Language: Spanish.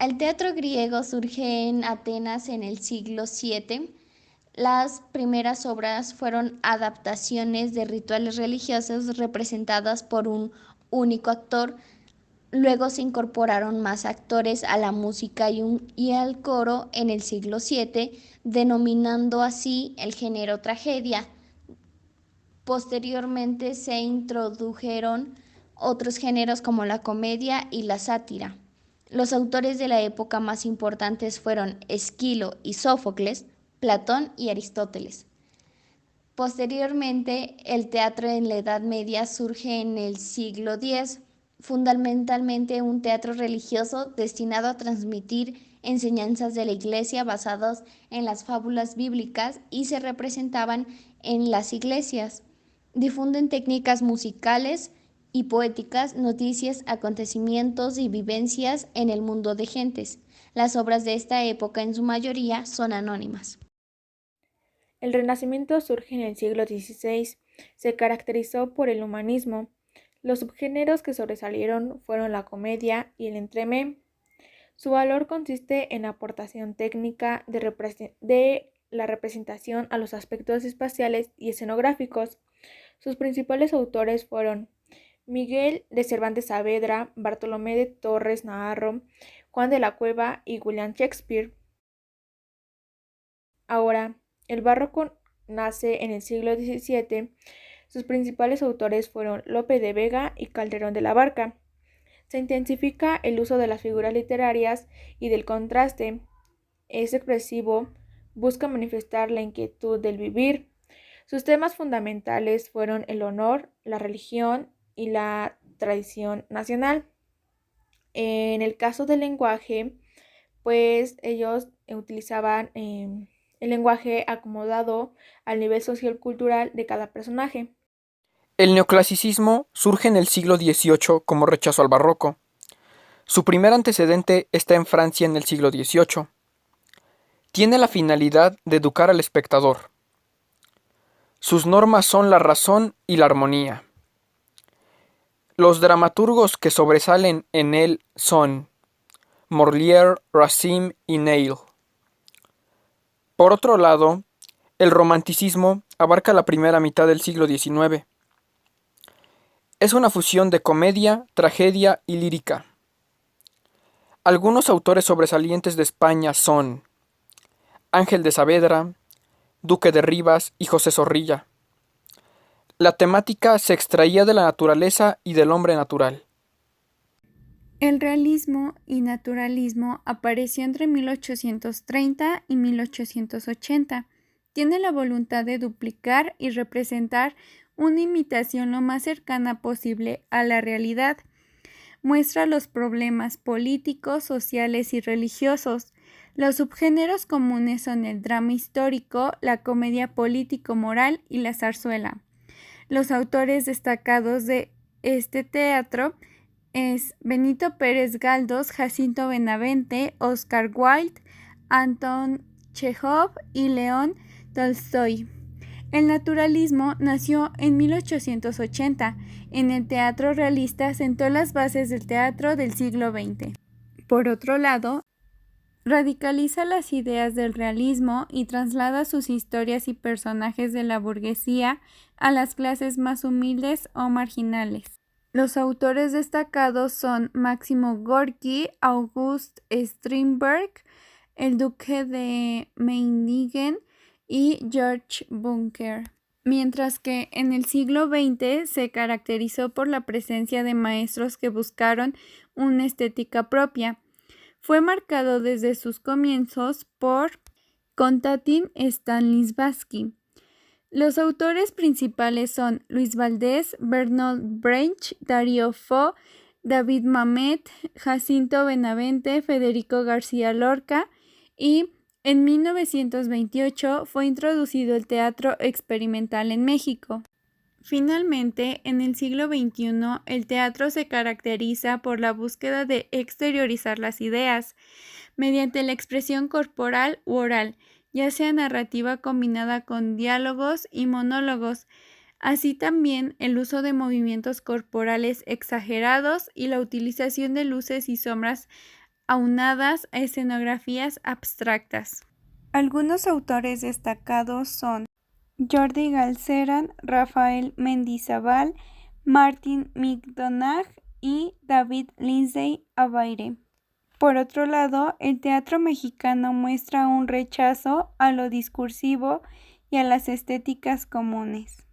El teatro griego surge en Atenas en el siglo VII. Las primeras obras fueron adaptaciones de rituales religiosos representadas por un único actor. Luego se incorporaron más actores a la música y al coro en el siglo VII, denominando así el género tragedia. Posteriormente se introdujeron otros géneros como la comedia y la sátira. Los autores de la época más importantes fueron Esquilo y Sófocles, Platón y Aristóteles. Posteriormente, el teatro en la Edad Media surge en el siglo X, fundamentalmente un teatro religioso destinado a transmitir enseñanzas de la Iglesia basadas en las fábulas bíblicas y se representaban en las iglesias. Difunden técnicas musicales y poéticas, noticias, acontecimientos y vivencias en el mundo de gentes. Las obras de esta época en su mayoría son anónimas. El Renacimiento surge en el siglo XVI. Se caracterizó por el humanismo. Los subgéneros que sobresalieron fueron la comedia y el entremés. Su valor consiste en la aportación técnica de la representación a los aspectos espaciales y escenográficos. Sus principales autores fueron Miguel de Cervantes Saavedra, Bartolomé de Torres Naharro, Juan de la Cueva y William Shakespeare. Ahora, el barroco nace en el siglo XVII. Sus principales autores fueron Lope de Vega y Calderón de la Barca. Se intensifica el uso de las figuras literarias y del contraste. Es expresivo, busca manifestar la inquietud del vivir. Sus temas fundamentales fueron el honor, la religión y la tradición nacional. En el caso del lenguaje, pues ellos utilizaban el lenguaje acomodado al nivel sociocultural de cada personaje. El neoclasicismo surge en el siglo XVIII como rechazo al barroco. Su primer antecedente está en Francia en el siglo XVIII. Tiene la finalidad de educar al espectador. Sus normas son la razón y la armonía. Los dramaturgos que sobresalen en él son Molière, Racine y Neil. Por otro lado, el romanticismo abarca la primera mitad del siglo XIX. Es una fusión de comedia, tragedia y lírica. Algunos autores sobresalientes de España son Ángel de Saavedra, Duque de Rivas y José Zorrilla. La temática se extraía de la naturaleza y del hombre natural. El realismo y naturalismo apareció entre 1830 y 1880. Tiene la voluntad de duplicar y representar una imitación lo más cercana posible a la realidad. Muestra los problemas políticos, sociales y religiosos. Los subgéneros comunes son el drama histórico, la comedia político-moral y la zarzuela. Los autores destacados de este teatro es Benito Pérez Galdós, Jacinto Benavente, Oscar Wilde, Anton Chejov y León Tolstoy. El naturalismo nació en 1880. En el teatro realista sentó las bases del teatro del siglo XX. Por otro lado, radicaliza las ideas del realismo y traslada sus historias y personajes de la burguesía a las clases más humildes o marginales. Los autores destacados son Máximo Gorki, August Strindberg, el duque de Meiningen y George Bunker. Mientras que en el siglo XX se caracterizó por la presencia de maestros que buscaron una estética propia. Fue marcado desde sus comienzos por Konstantin Stanislavski. Los autores principales son Luis Valdés, Bertolt Brecht, Darío Fo, David Mamet, Jacinto Benavente, Federico García Lorca y en 1928 fue introducido el teatro experimental en México. Finalmente, en el siglo XXI, el teatro se caracteriza por la búsqueda de exteriorizar las ideas mediante la expresión corporal u oral, ya sea narrativa combinada con diálogos y monólogos, así también el uso de movimientos corporales exagerados y la utilización de luces y sombras aunadas a escenografías abstractas. Algunos autores destacados son Jordi Galceran, Rafael Mendizábal, Martin McDonagh y David Lindsay Abaire. Por otro lado, el teatro mexicano muestra un rechazo a lo discursivo y a las estéticas comunes.